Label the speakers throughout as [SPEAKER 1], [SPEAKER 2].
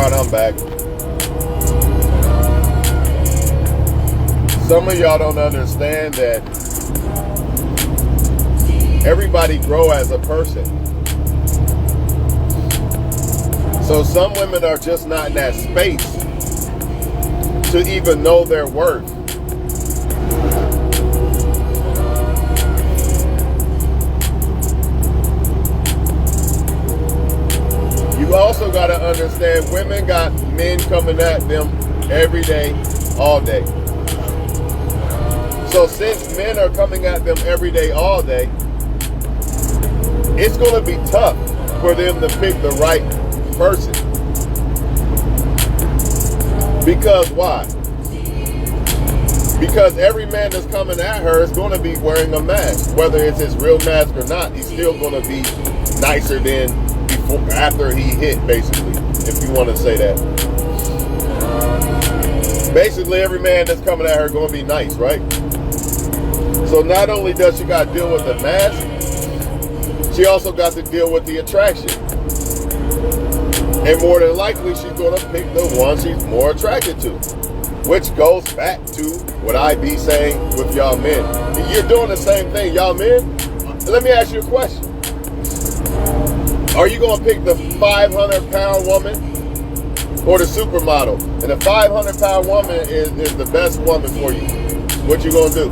[SPEAKER 1] Alright, I'm back. Some of y'all don't understand that everybody grow as a person. So some women are just not in that space to even know their worth. You also got to understand women got men coming at them every day, all day. So since men are coming at them every day, all day, it's going to be tough for them to pick the right person. Because why? Because every man that's coming at her is going to be wearing a mask. Whether it's his real mask or not, he's still going to be nicer than before, after he hit, basically, if you want to say that. Basically, every man that's coming at her is going to be nice, right? So not only does she got to deal with the mask, she also got to deal with the attraction. And more than likely, she's going to pick the one she's more attracted to. Which goes back to what I be saying with y'all men. You're doing the same thing, y'all men. Let me ask you a question. Are you going to pick the 500-pound woman or the supermodel? And the 500-pound woman is the best woman for you. What you going to do?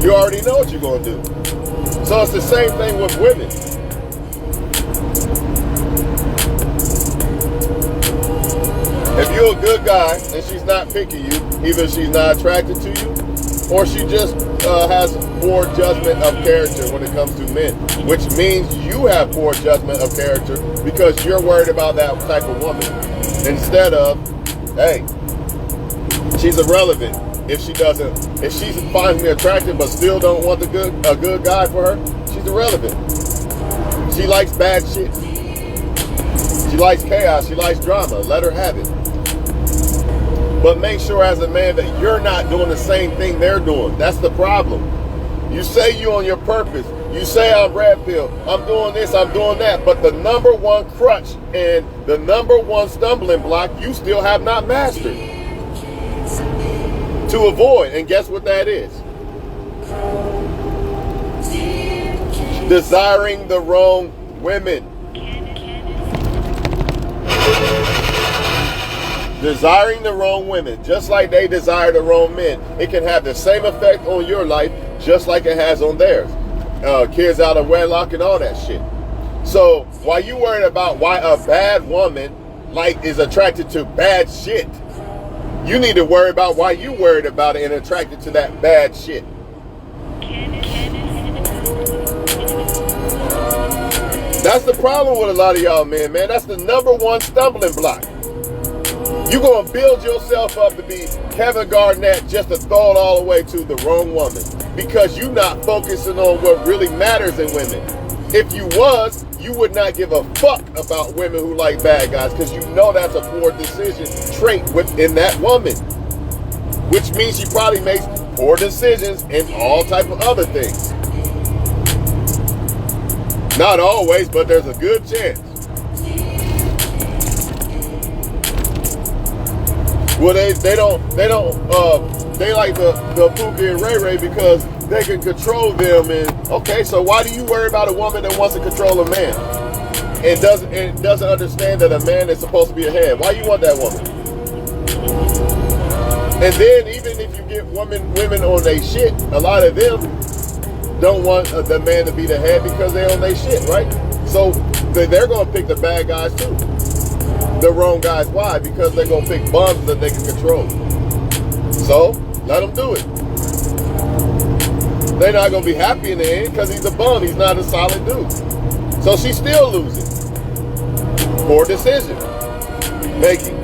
[SPEAKER 1] You already know what you're going to do. So it's the same thing with women. If you're a good guy and she's not picking you, either she's not attracted to you or she just has poor judgment of character when it comes to men, which means you have poor judgment of character because you're worried about that type of woman instead of, hey, she's irrelevant. If she finds me attractive but still don't want a good guy for her, she's irrelevant. She likes bad shit. She likes chaos. She likes drama. Let her have it. But make sure as a man that you're not doing the same thing they're doing. That's the problem. You say you're on your purpose. You say I'm red pill. I'm doing this. I'm doing that. But the number one crutch and the number one stumbling block you still have not mastered to avoid. And guess what that is? Desiring the wrong women. Desiring the wrong women, just like they desire the wrong men. It can have the same effect on your life, just like it has on theirs. Kids out of wedlock and all that shit. So while you worried about why a bad woman is attracted to bad shit, you need to worry about why you worried about it and attracted to that bad shit. That's the problem with a lot of y'all men, man. That's the number one stumbling block. You're going to build yourself up to be Kevin Garnett just to throw it all the way to the wrong woman because you're not focusing on what really matters in women. If you was, you would not give a fuck about women who like bad guys because you know that's a poor decision trait within that woman, which means she probably makes poor decisions in all type of other things. Not always, but there's a good chance. Well, they like the Pookie and Ray Ray because they can control them. And okay, so why do you worry about a woman that wants to control a man and doesn't understand that a man is supposed to be a head? Why you want that woman? And then even if you get women on their shit, a lot of them don't want the man to be the head because they're on their shit, right? So they're gonna pick the bad guys too. The wrong guys. Why? Because they're going to pick bums that they can control. So, let them do it. They're not going to be happy in the end because he's a bum. He's not a solid dude. So, she's still losing. Poor decision making.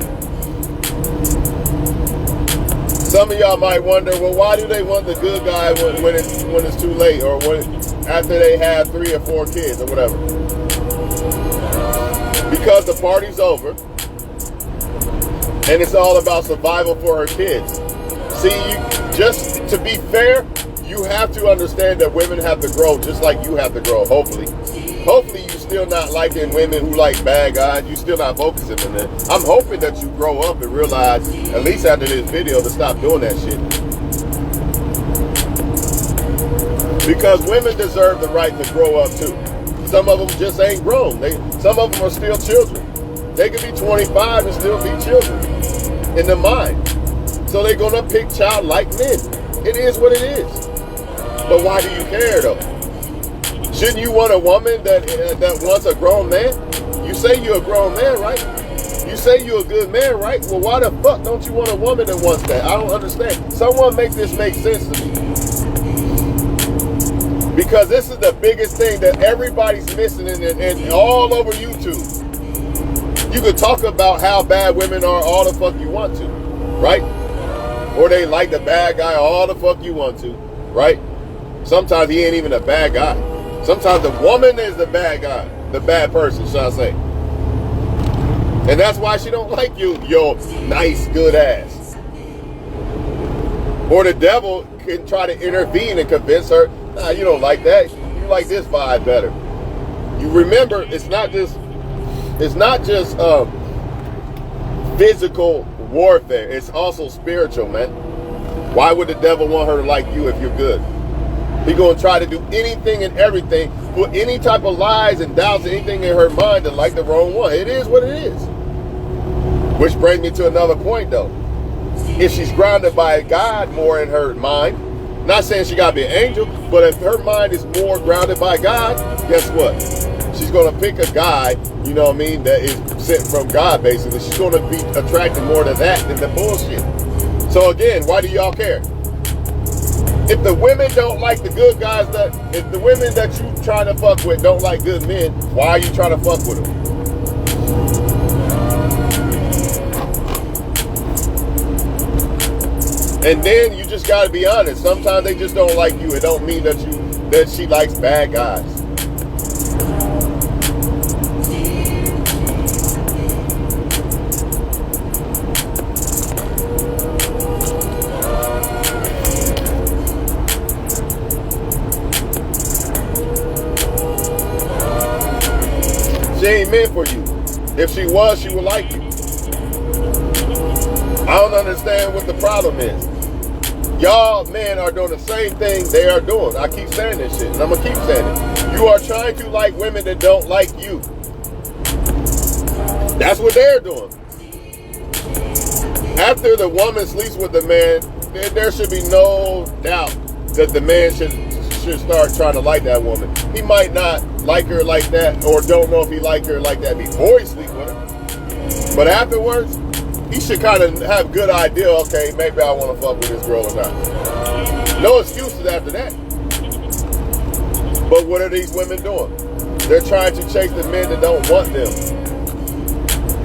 [SPEAKER 1] Some of y'all might wonder, well, why do they want the good guy when it's too late or after they have 3 or 4 kids or whatever? Because the party's over and it's all about survival for her kids. See, just to be fair, you have to understand that women have to grow just like you have to grow, hopefully. Hopefully you still not liking women who like bad guys. You still not focusing on that. I'm hoping that you grow up and realize, at least after this video, to stop doing that shit. Because women deserve the right to grow up too. Some of them just ain't grown. Some of them are still children. They could be 25 and still be children in the mind. So they're gonna pick childlike men. It is what it is. But why do you care though? Shouldn't you want a woman that wants a grown man? You say you're a grown man, right? You say you're a good man, right? Well, why the fuck don't you want a woman that wants that? I don't understand. Someone make this make sense to me. Because this is the biggest thing that everybody's missing and all over YouTube. You could talk about how bad women are all the fuck you want to, right? Or they like the bad guy all the fuck you want to, right? Sometimes he ain't even a bad guy. Sometimes the woman is the bad guy, the bad person, shall I say. And that's why she don't like you, your nice, good ass. Or the devil can try to intervene and convince her, nah, you don't like that. You like this vibe better. You remember, it's not just physical warfare. It's also spiritual, man. Why would the devil want her to like you if you're good? He's going to try to do anything and everything, put any type of lies and doubts, anything in her mind to like the wrong one. It is what it is. Which brings me to another point, though. If she's grounded by God more in her mind, not saying she got to be an angel, but if her mind is more grounded by God, guess what? She's going to pick a guy, you know what I mean, that is sent from God, basically. She's going to be attracted more to that than the bullshit. So again, why do y'all care? If the women don't like the good guys, if the women that you trying to fuck with don't like good men, why are you trying to fuck with them? And then you just got to be honest. Sometimes they just don't like you. It don't mean that she likes bad guys. She ain't meant for you. If she was, she would like you. I don't understand what the problem is. Y'all men are doing the same thing they are doing. I keep saying this shit, and I'm going to keep saying it. You are trying to like women that don't like you. That's what they're doing. After the woman sleeps with the man, there should be no doubt that the man should start trying to like that woman. He might not like her like that, or don't know if he liked her like that before he sleep with her. But afterwards, he should kind of have a good idea, okay, maybe I want to fuck with this girl or not. No excuses after that. But what are these women doing? They're trying to chase the men that don't want them.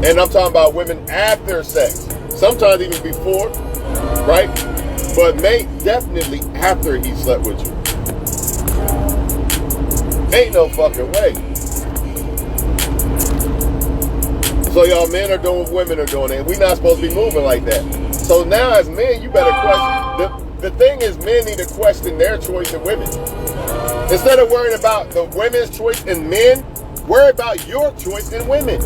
[SPEAKER 1] And I'm talking about women after sex. Sometimes even before, right? But definitely after he slept with you. Ain't no fucking way. So y'all men are doing what women are doing, and we're not supposed to be moving like that. So now as men, you better question. The thing is, men need to question their choice in women. Instead of worrying about the women's choice in men, worry about your choice in women.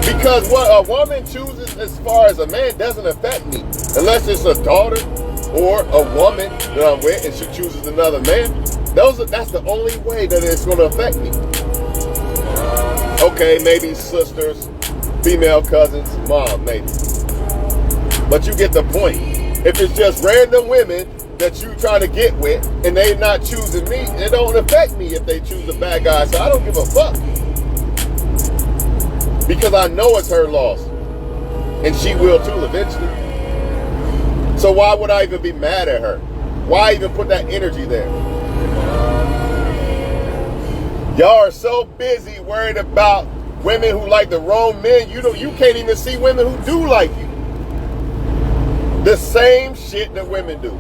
[SPEAKER 1] Because what a woman chooses as far as a man doesn't affect me. Unless it's a daughter or a woman that I'm with and she chooses another man. That's the only way that it's going to affect me. Okay, maybe sisters, female cousins, mom, maybe. But you get the point. If it's just random women that you trying to get with and they not choosing me, it don't affect me if they choose a bad guy. So I don't give a fuck. Because I know it's her loss. And she will too eventually. So why would I even be mad at her? Why even put that energy there? Y'all are so busy worried about women who like the wrong men. You can't even see women who do like you. The same shit that women do.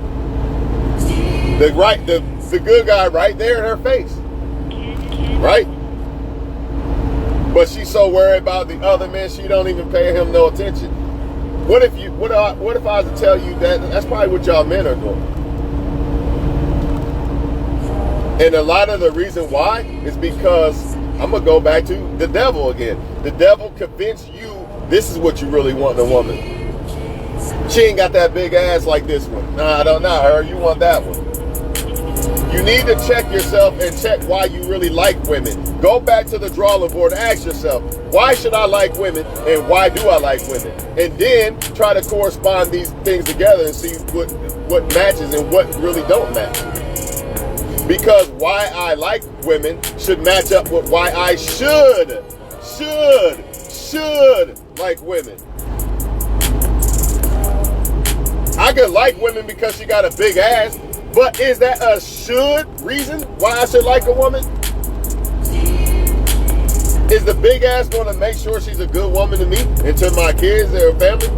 [SPEAKER 1] The good guy right there in her face. Right? But she's so worried about the other men, she don't even pay him no attention. What if I was to tell you that that's probably what y'all men are doing? And a lot of the reason why is because I'm going to go back to the devil again. The devil convinced you this is what you really want in a woman. She ain't got that big ass like this one. Nah, I don't know her. You want that one. You need to check yourself and check why you really like women. Go back to the drawing board and ask yourself, why should I like women and why do I like women? And then try to correspond these things together and see what matches and what really don't match. Because why I like women should match up with why I should like women. I could like women because she got a big ass, but is that a should reason why I should like a woman? Is the big ass going to make sure she's a good woman to me and to my kids or family?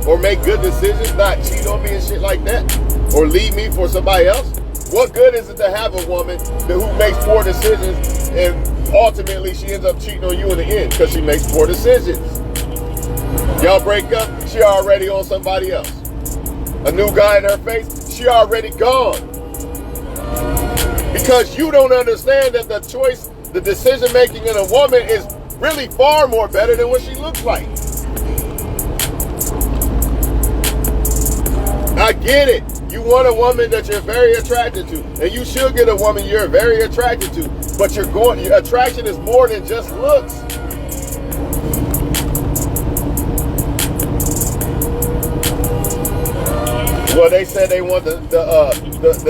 [SPEAKER 1] Or make good decisions, not cheat on me and shit like that? Or leave me for somebody else? What good is it to have a woman who makes poor decisions and ultimately she ends up cheating on you in the end because she makes poor decisions? Y'all break up, she already on somebody else. A new guy in her face, she already gone. Because you don't understand that the choice, the decision making in a woman is really far more better than what she looks like. I get it. You want a woman that you're very attracted to, and you should get a woman you're very attracted to. But your attraction is more than just looks. Well, they said they want the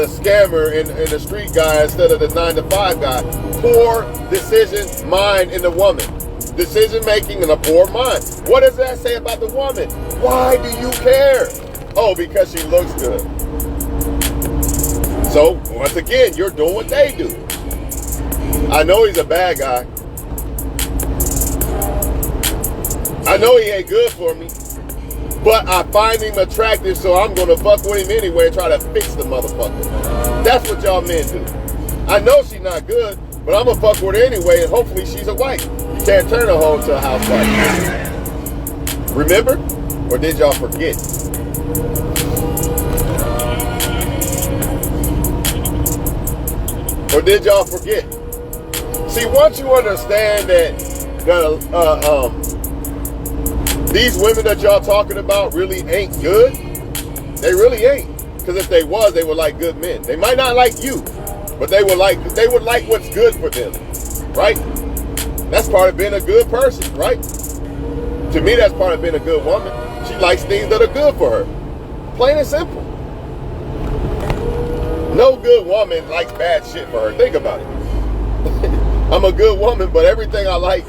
[SPEAKER 1] scammer and the street guy instead of the 9-to-5 guy. Poor decision mind in the woman. Decision making in a poor mind. What does that say about the woman? Why do you care? Oh, because she looks good. So, once again, you're doing what they do. I know he's a bad guy. I know he ain't good for me. But I find him attractive, so I'm going to fuck with him anyway and try to fix the motherfucker. That's what y'all men do. I know she's not good, but I'm going to fuck with her anyway, and hopefully she's a wife. You can't turn a hoe into a housewife. Remember? Or did y'all forget? Or did y'all forget? See, once you understand that these women that y'all talking about really ain't good, they really ain't. Because if they was, they would like good men. They might not like you, but they would like what's good for them, right? That's part of being a good person, right? To me, that's part of being a good woman. She likes things that are good for her. Plain and simple. No good woman likes bad shit for her. Think about it. I'm a good woman, but everything I like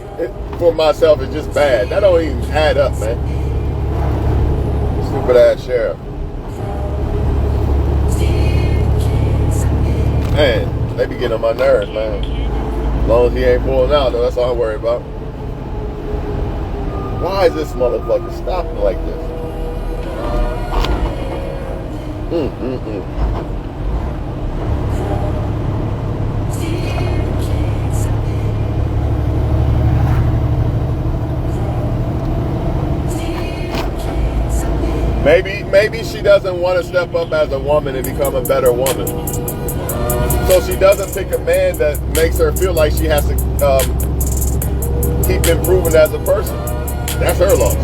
[SPEAKER 1] for myself is just bad. That don't even add up, man. Stupid ass sheriff. Man, they be getting on my nerves, man. As long as he ain't pulling out, though, that's all I'm worried about. Why is this motherfucker stopping like this? Maybe she doesn't want to step up as a woman and become a better woman. So she doesn't pick a man that makes her feel like she has to keep improving as a person. That's her loss.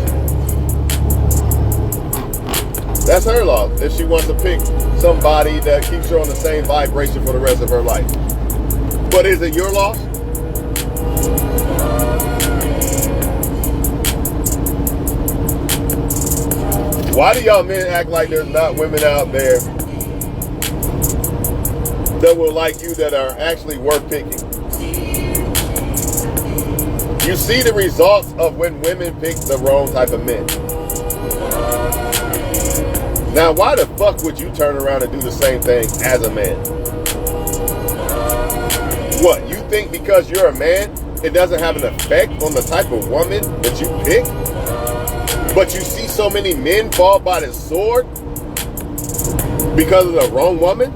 [SPEAKER 1] That's her loss. If she wants to pick somebody that keeps her on the same vibration for the rest of her life. But is it your loss? Why do y'all men act like there's not women out there that will like you that are actually worth picking? You see the results of when women pick the wrong type of men. Now, why the fuck would you turn around and do the same thing as a man? What, you think because you're a man, it doesn't have an effect on the type of woman that you pick? But you see so many men fall by the sword because of the wrong woman?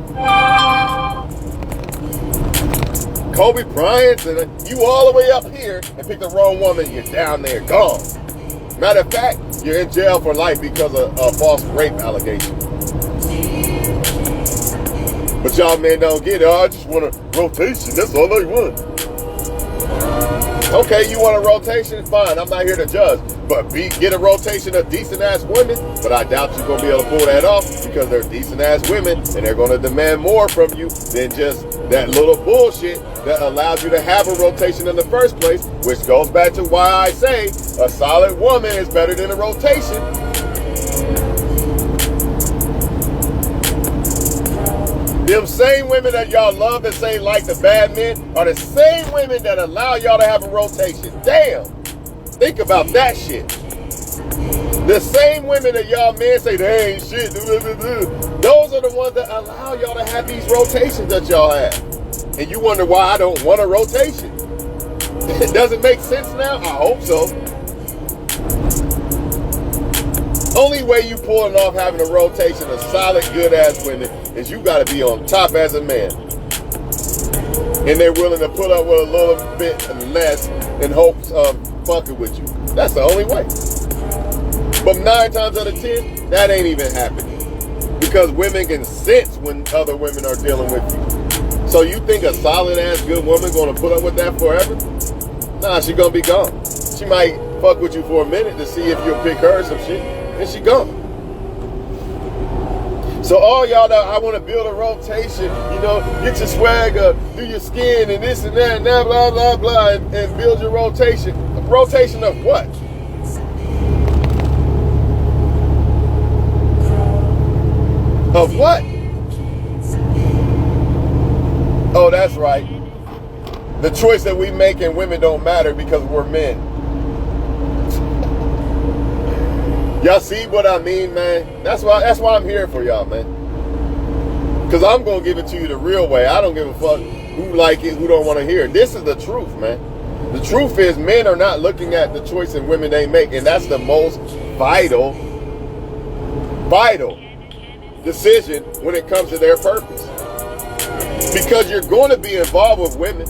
[SPEAKER 1] Kobe Bryant, and you all the way up here and pick the wrong woman, you're down there, gone. Matter of fact, you're in jail for life because of a false rape allegation. But y'all men don't get it. Oh, I just want to rotation. That's all I want. Okay, you want a rotation? Fine, I'm not here to judge. But get a rotation of decent-ass women, but I doubt you're going to be able to pull that off because they're decent-ass women, and they're going to demand more from you than just that little bullshit that allows you to have a rotation in the first place, which goes back to why I say a solid woman is better than a rotation. Them same women that y'all love and say like the bad men are the same women that allow y'all to have a rotation. Damn. Think about that shit. The same women that y'all men say they ain't shit. Those are the ones that allow y'all to have these rotations that y'all have. And you wonder why I don't want a rotation. Does it make sense now? I hope so. Only way you pulling off having a rotation of solid, good-ass women is you got to be on top as a man. And they're willing to put up with a little bit less in hopes of fucking with you. That's the only way. But 9 times out of 10, that ain't even happening. Because women can sense when other women are dealing with you. So you think a solid-ass good woman going to put up with that forever? Nah, she going to be gone. She might fuck with you for a minute to see if you'll pick her or some shit. And she gone. So all y'all that I want to build a rotation, you know, get your swag up, do your skin and this and that and that, blah, blah, blah, and build your rotation. A rotation of what? Of what? Oh, that's right. The choice that we make in women don't matter because we're men. Y'all see what I mean, man? That's why I'm here for y'all, man. Because I'm going to give it to you the real way. I don't give a fuck who like it, who don't want to hear it. This is the truth, man. The truth is men are not looking at the choice in women they make. And that's the most vital decision when it comes to their purpose. Because you're going to be involved with women.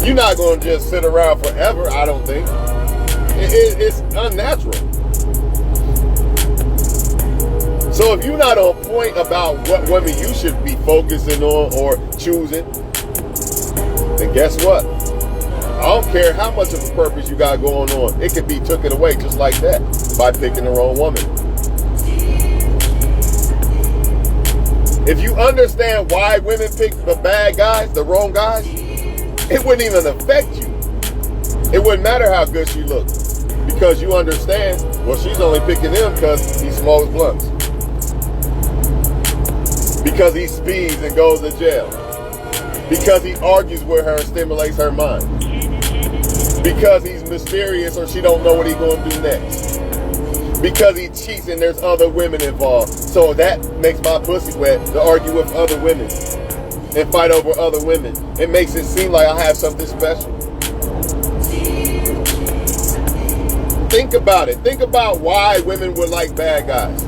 [SPEAKER 1] You're not going to just sit around forever, I don't think. It's unnatural. So if you're not on point about what women you should be focusing on or choosing, then guess what? I don't care how much of a purpose you got going on. It could be taken away just like that by picking the wrong woman. If you understand why women pick the bad guys, the wrong guys, it wouldn't even affect you. It wouldn't matter how good she looks. Because you understand, well, she's only picking him because he smokes blunts. Because he speeds and goes to jail. Because he argues with her and stimulates her mind. Because he's mysterious or she don't know what he's going to do next. Because he cheats and there's other women involved. So that makes my pussy wet to argue with other women and fight over other women. It makes it seem like I have something special. Think about it. Think about why women would like bad guys.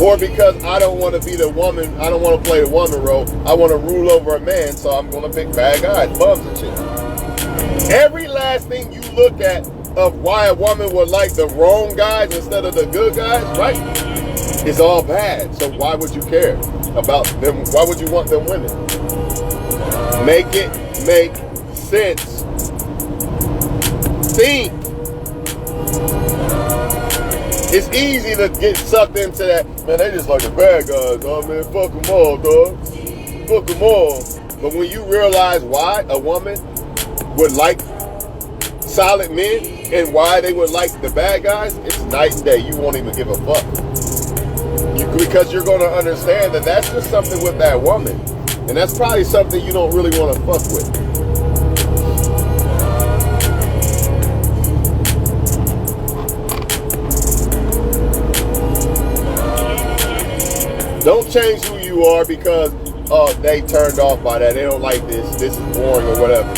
[SPEAKER 1] Or because I don't want to be the woman, I don't want to play the woman role. I want to rule over a man, so I'm going to pick bad guys, bums and shit. Every last thing you look at of why a woman would like the wrong guys instead of the good guys, right? It's all bad. So why would you care about them? Why would you want them women? Make it make sense. Think. It's easy to get sucked into that. Man, they just like the bad guys. Oh, man, fuck them all, dog. Fuck them all. But when you realize why a woman would like solid men and why they would like the bad guys, it's night and day. You won't even give a fuck. Because you're going to understand that that's just something with that woman. And that's probably something you don't really want to fuck with. Don't change who you are because they turned off by that. They don't like this. This is boring or whatever.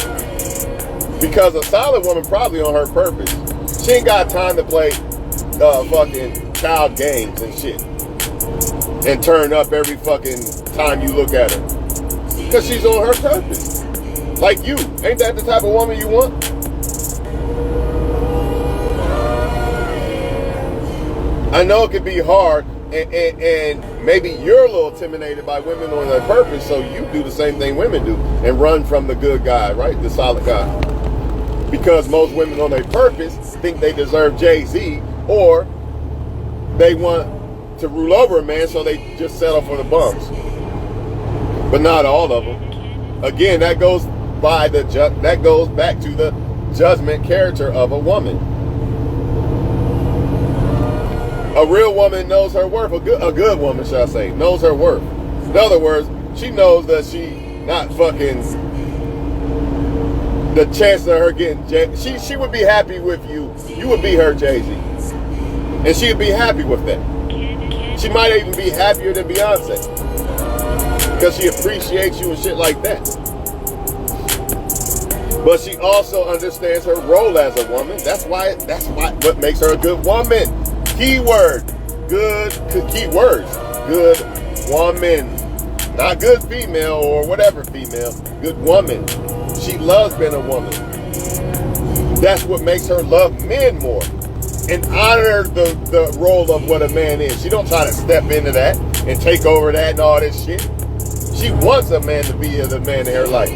[SPEAKER 1] Because a solid woman probably on her purpose. She ain't got time to play fucking child games and shit. And turn up every fucking time you look at her. Because she's on her purpose. Like you. Ain't that the type of woman you want? I know it can be hard and maybe you're a little intimidated by women on their purpose, so you do the same thing women do and run from the good guy, right? The solid guy. Because most women on their purpose think they deserve Jay-Z, or they want to rule over a man, so they just settle for the bums. But not all of them. Again, that goes back to the judgment character of a woman. A real woman knows her worth. A good woman, shall I say, knows her worth. In other words, she knows that she not fucking, the chance of her getting she would be happy with you. You would be her Jay-Z. And she'd be happy with that. She might even be happier than Beyonce. Because she appreciates you and shit like that. But she also understands her role as a woman. That's what makes her a good woman. Keyword, good, keywords, good woman. Not good female or whatever female, good woman. She loves being a woman. That's what makes her love men more and honor the role of what a man is. She don't try to step into that and take over that and all this shit. She wants a man to be the man in her life.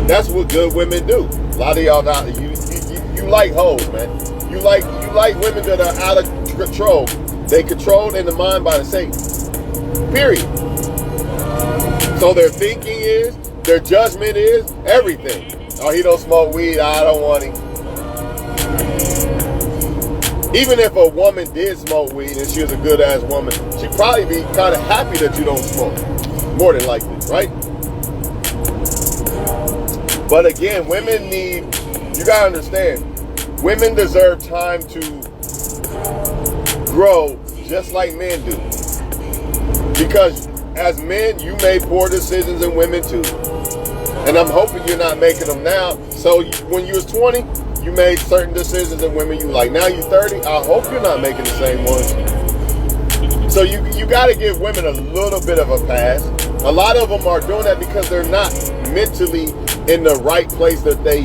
[SPEAKER 1] That's what good women do. A lot of y'all not, you like hoes, man. You like women that are out of control. They controlled in the mind by the Satan. Period. So their thinking is, their judgment is, everything. Oh, he don't smoke weed, I don't want him. Even if a woman did smoke weed and she was a good ass woman, she'd probably be kind of happy that you don't smoke. More than likely, right? But again, women need, you gotta understand, women deserve time to grow just like men do. Because as men, you made poor decisions and women too. And I'm hoping you're not making them now. So when you was 20, you made certain decisions and women you like. Now you're 30, I hope you're not making the same ones. So you gotta give women a little bit of a pass. A lot of them are doing that because they're not mentally in the right place that they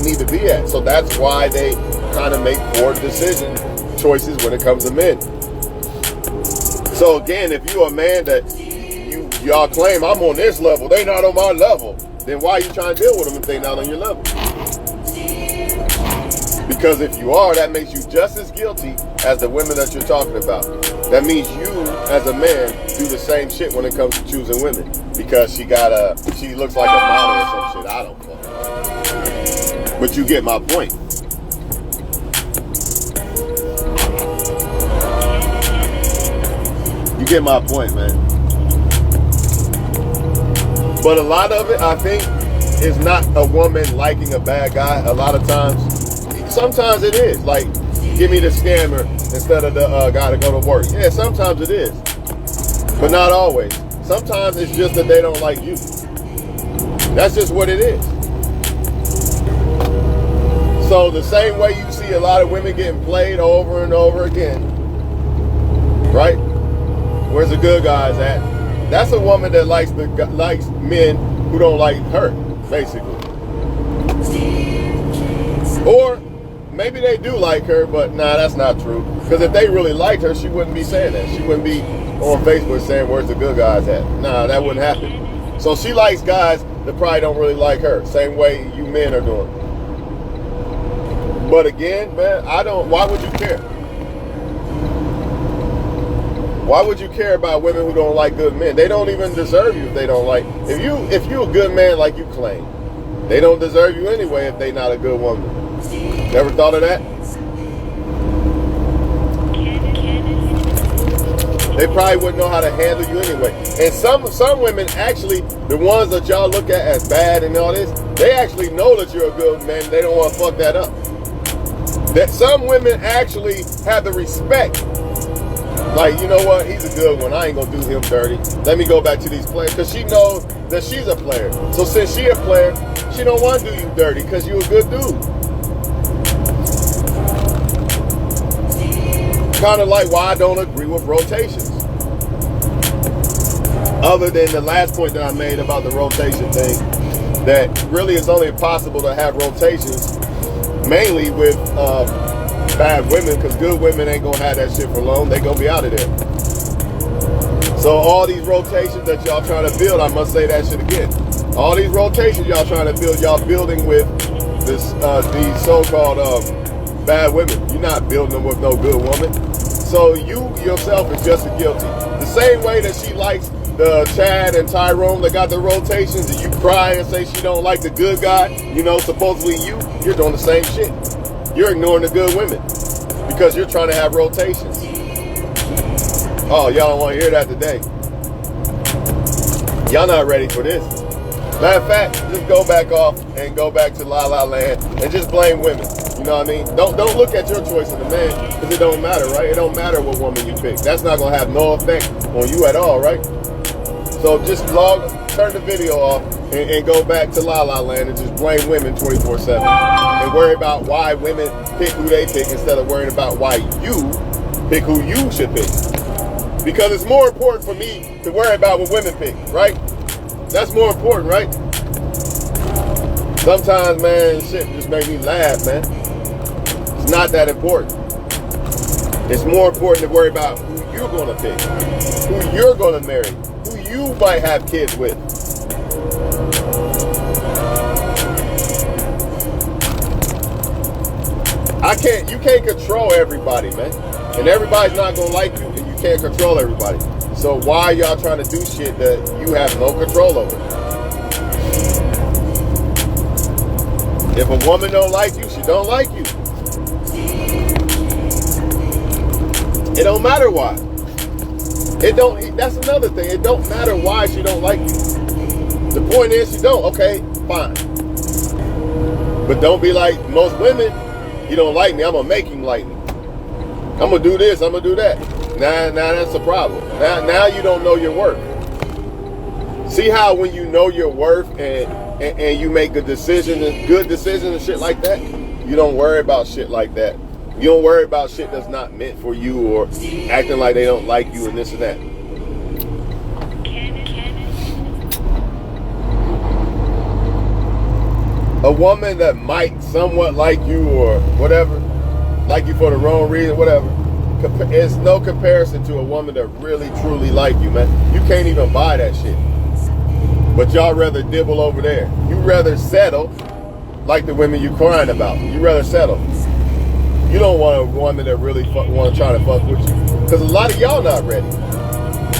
[SPEAKER 1] need to be at. So that's why they kind of make poor choices when it comes to men. So again, if you're a man that y'all claim I'm on this level, they not on my level, then why are you trying to deal with them if they not on your level? Because if you are, that makes you just as guilty as the women that you're talking about. That means you, as a man, do the same shit when it comes to choosing women. Because she looks like a model or some shit. I don't know. But you get my point. You get my point, man. But a lot of it, I think, is not a woman liking a bad guy. A lot of times, sometimes it is. Like, give me the scammer instead of the guy to go to work. Yeah, sometimes it is. But not always. Sometimes it's just that they don't like you. That's just what it is. So the same way you see a lot of women getting played over and over again, right? Where's the good guys at? That's a woman that likes men who don't like her, basically. Or maybe they do like her, but nah, that's not true. Because if they really liked her, she wouldn't be saying that. She wouldn't be on Facebook saying, where's the good guys at? Nah, that wouldn't happen. So she likes guys that probably don't really like her. Same way you men are doing. But again, man, why would you care? Why would you care about women who don't like good men? They don't even deserve you if they don't like. If you a good man like you claim, they don't deserve you anyway if they not a good woman. Never thought of that? They probably wouldn't know how to handle you anyway. And some women actually, the ones that y'all look at as bad and all this, they actually know that you're a good man. They don't want to fuck that up. That some women actually have the respect. Like, you know what? He's a good one. I ain't gonna do him dirty. Let me go back to these players. Because she knows that she's a player. So since she a player, she don't want to do you dirty because you a good dude. Kind of like why I don't agree with rotations. Other than the last point that I made about the rotation thing, that really it's only possible to have rotations mainly with bad women, because good women ain't gonna have that shit for long. They gonna be out of there. So all these rotations that y'all trying to build, I must say that shit again. All these rotations y'all trying to build, y'all building with this these so-called bad women. You're not building them with no good woman. So you yourself is just as guilty. The same way that she likes the Chad and Tyrone that got the rotations, and you cry and say she don't like the good guy, you know, supposedly you're doing the same shit. You're ignoring the good women because you're trying to have rotations. Oh, y'all don't want to hear that today. Y'all not ready for this. Matter of fact, just go back off and go back to La La Land and just blame women. You know what I mean? Don't look at your choice in the man, because it don't matter, right? It don't matter what woman you pick. That's not gonna have no effect on you at all, right? So just turn the video off and go back to La La Land and just blame women 24/7 and worry about why women pick who they pick instead of worrying about why you pick who you should pick. Because it's more important for me to worry about what women pick, right? That's more important, right? Sometimes, man, shit just make me laugh, man. It's not that important. It's more important to worry about who you're gonna pick, who you're gonna marry, who you might have kids with. You can't control everybody, man. And everybody's not gonna like you, and you can't control everybody. So why y'all trying to do shit that you have no control over? If a woman don't like you, she don't like you. It don't matter why. That's another thing. It don't matter why she don't like you. The point is she don't. Okay, fine. But don't be like most women. You don't like me, I'm gonna make him like me. I'm gonna do this, I'm gonna do that. Now that's a problem. Now you don't know your worth. See how when you know your worth and you make good decisions and shit like that, you don't worry about shit like that. You don't worry about shit that's not meant for you or acting like they don't like you and this and that. A woman that might somewhat like you or whatever, like you for the wrong reason, whatever, it's no comparison to a woman that really, truly like you, man. You can't even buy that shit. But y'all rather dibble over there. You rather settle like the women you crying about. You rather settle. You don't want a woman that really want to try to fuck with you. Because a lot of y'all not ready.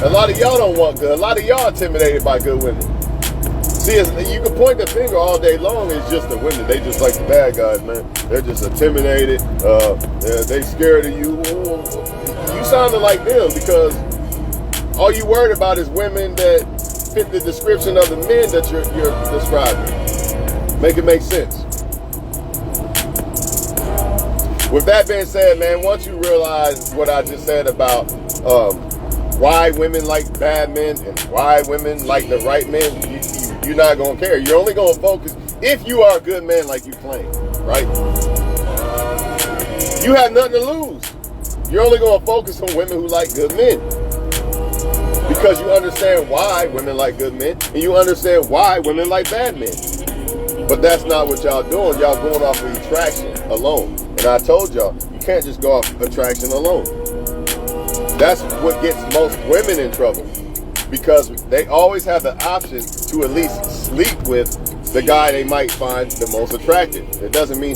[SPEAKER 1] A lot of y'all don't want good. A lot of y'all intimidated by good women. See, you can point the finger all day long. It's just the women. They just like the bad guys, man. They're just intimidated. They scared of you. You sounded like them because all you worried about is women that fit the description of the men that you're describing. Make it make sense. With that being said, man, once you realize what I just said about why women like bad men and why women like the right men, you're not going to care. You're only going to focus if you are a good man like you claim, right? You have nothing to lose. You're only going to focus on women who like good men. Because you understand why women like good men, and you understand why women like bad men. But that's not what y'all doing. Y'all going off of attraction alone. And I told y'all, you can't just go off attraction alone. That's what gets most women in trouble. Because they always have the option to at least sleep with the guy they might find the most attractive. It doesn't mean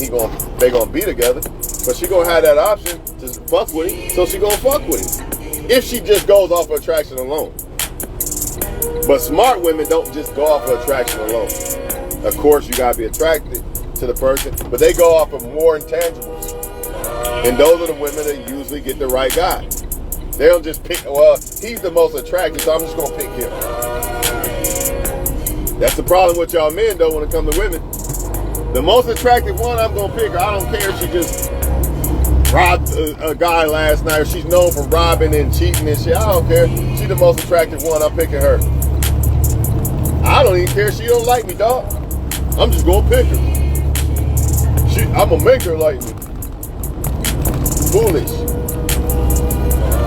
[SPEAKER 1] they're gonna be together, but she gonna have that option to fuck with him, so she gonna fuck with him. If she just goes off of attraction alone. But smart women don't just go off of attraction alone. Of course, you gotta be attracted to the person, but they go off of more intangibles. And those are the women that usually get the right guy. They don't just pick, well, he's the most attractive, so I'm just gonna pick him. That's the problem with y'all men, though, when it comes to women. The most attractive one, I'm gonna pick her. I don't care if she just robbed a guy last night, or she's known for robbing and cheating and shit. I don't care. She's the most attractive one, I'm picking her. I don't even care if she don't like me, dog. I'm just gonna pick her. I'm gonna make her like me. Foolish.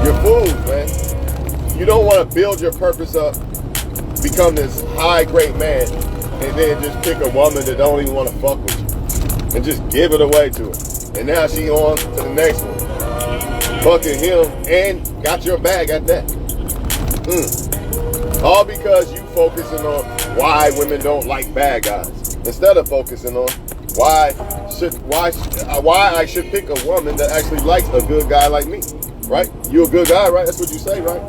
[SPEAKER 1] You're fools, man. You don't want to build your purpose up, become this high, great man, and then just pick a woman that don't even want to fuck with you. And just give it away to her. And now she on to the next one. Fucking him and got your bag at that. All because you focusing on why women don't like bad guys, instead of focusing on why I should pick a woman that actually likes a good guy like me, right? You a good guy, right? That's what you say, right?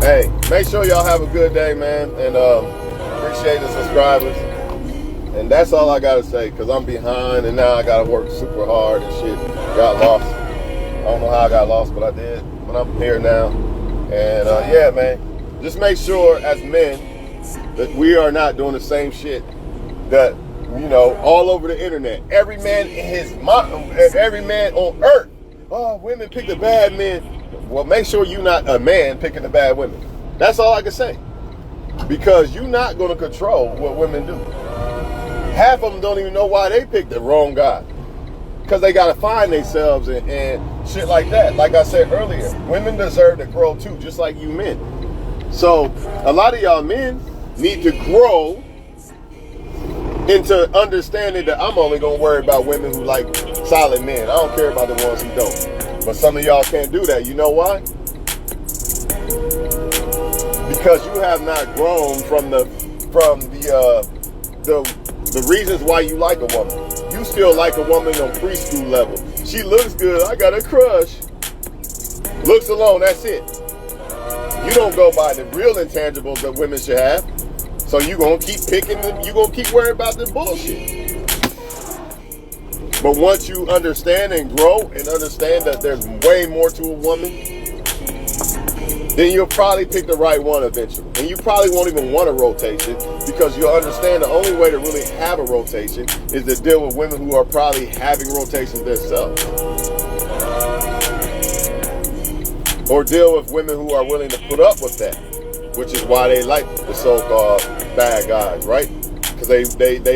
[SPEAKER 1] Hey, make sure y'all have a good day, man, and appreciate the subscribers. And that's all I gotta say, because I'm behind and now I gotta work super hard and shit. Got lost. I don't know how I got lost, but I did. But I'm here now. And yeah, man, just make sure as men that we are not doing the same shit that, you know, all over the internet. Every man on earth. Oh, women pick the bad men. Well, make sure you're not a man picking the bad women. That's all I can say. Because you're not going to control what women do. Half of them don't even know why they picked the wrong guy. Because they got to find themselves and shit like that. Like I said earlier, women deserve to grow too, just like you men. So a lot of y'all men need to grow into understanding that I'm only going to worry about women who like solid men. I don't care about the ones who don't. But some of y'all can't do that. You know why? Because you have not grown from the reasons why you like a woman. You still like a woman on preschool level. She looks good. I got a crush. Looks alone. That's it. You don't go by the real intangibles that women should have. So you gonna keep picking them. You gonna keep worrying about the bullshit. But once you understand and grow and understand that there's way more to a woman, then you'll probably pick the right one eventually. And you probably won't even want a rotation, because you'll understand the only way to really have a rotation is to deal with women who are probably having rotations themselves. Or deal with women who are willing to put up with that, which is why they like the so-called bad guys, right? Because they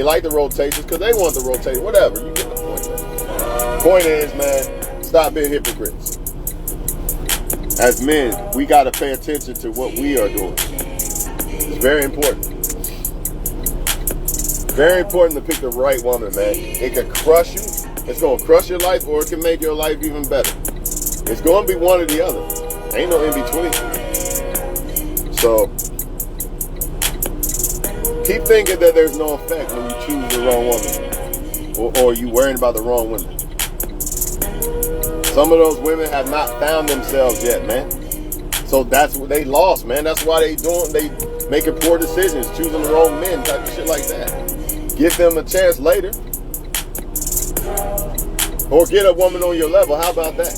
[SPEAKER 1] like the rotations because they want the rotation, whatever. You get the point, man. Point is, man, stop being hypocrites. As men, we got to pay attention to what we are doing. It's very important. Very important to pick the right woman, man. It can crush you. It's going to crush your life, or it can make your life even better. It's going to be one or the other. Ain't no in between. So, keep thinking that there's no effect when you choose the wrong woman. Or you worrying about the wrong women. Some of those women have not found themselves yet, man. So that's what they lost, man. That's why they making poor decisions, choosing the wrong men, type of shit like that. Give them a chance later. Or get a woman on your level. How about that?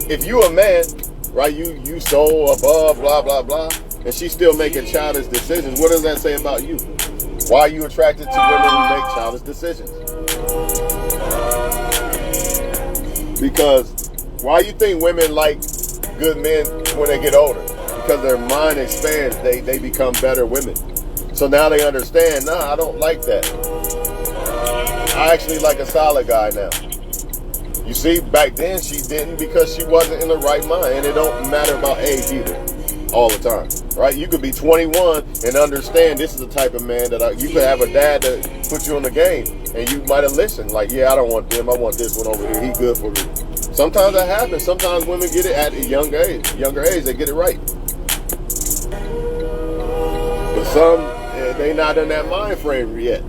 [SPEAKER 1] If you a man, right, you so above, blah, blah, blah, and she's still making childish decisions, what does that say about you? Why are you attracted to women who make childish decisions? Because why you think women like good men when they get older? Because their mind expands, they become better women. So now they understand, nah, I don't like that. I actually like a solid guy now. You see, back then she didn't, because she wasn't in the right mind. And it don't matter about age either, all the time, right? You could be 21 and understand this is the type of man that you could have a dad that put you in the game, and you might have listened, like, yeah, I don't want them, I want this one over here, he good for me. Sometimes that happens. Sometimes women get it at a younger age, they get it right. But some, they not in that mind frame yet.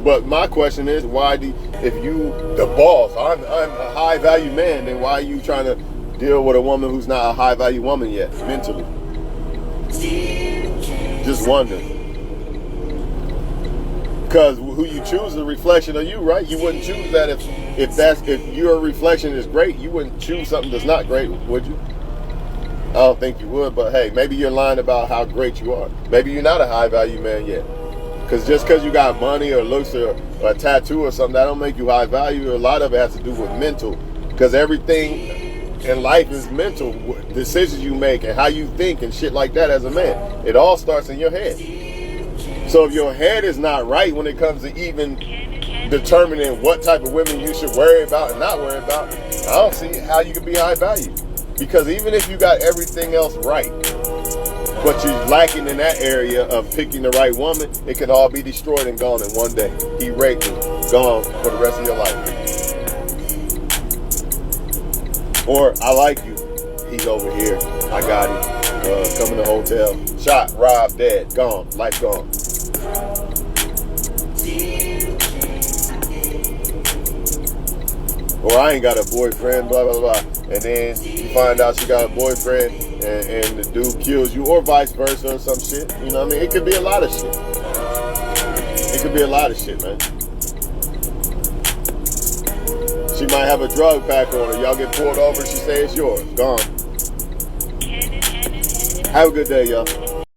[SPEAKER 1] But my question is, if you the boss, I'm a high value man, then why are you trying to deal with a woman who's not a high value woman yet, mentally? Just wonder. Because who you choose is a reflection of you, right? You wouldn't choose that if your reflection is great, you wouldn't choose something that's not great, would you? I don't think you would, but hey, maybe you're lying about how great you are. Maybe you're not a high value man yet. Because just because you got money or looks or a tattoo or something, that don't make you high value. A lot of it has to do with mental. Because everything in life is mental. Decisions you make and how you think and shit like that as a man. It all starts in your head. So if your head is not right when it comes to even determining what type of women you should worry about and not worry about, I don't see how you can be high value. Because even if you got everything else right, but you're lacking in that area of picking the right woman, it could all be destroyed and gone in one day. He raped you, gone for the rest of your life. Or I like you. He's over here. I got him. Come in the hotel. Shot, robbed, dead, gone. Life gone. Or I ain't got a boyfriend, blah, blah, blah. And then you find out she got a boyfriend and the dude kills you, or vice versa, or some shit. You know what I mean? It could be a lot of shit. It could be a lot of shit, man. She might have a drug pack on her. Y'all get pulled over, she say it's yours. Gone. Have a good day, y'all.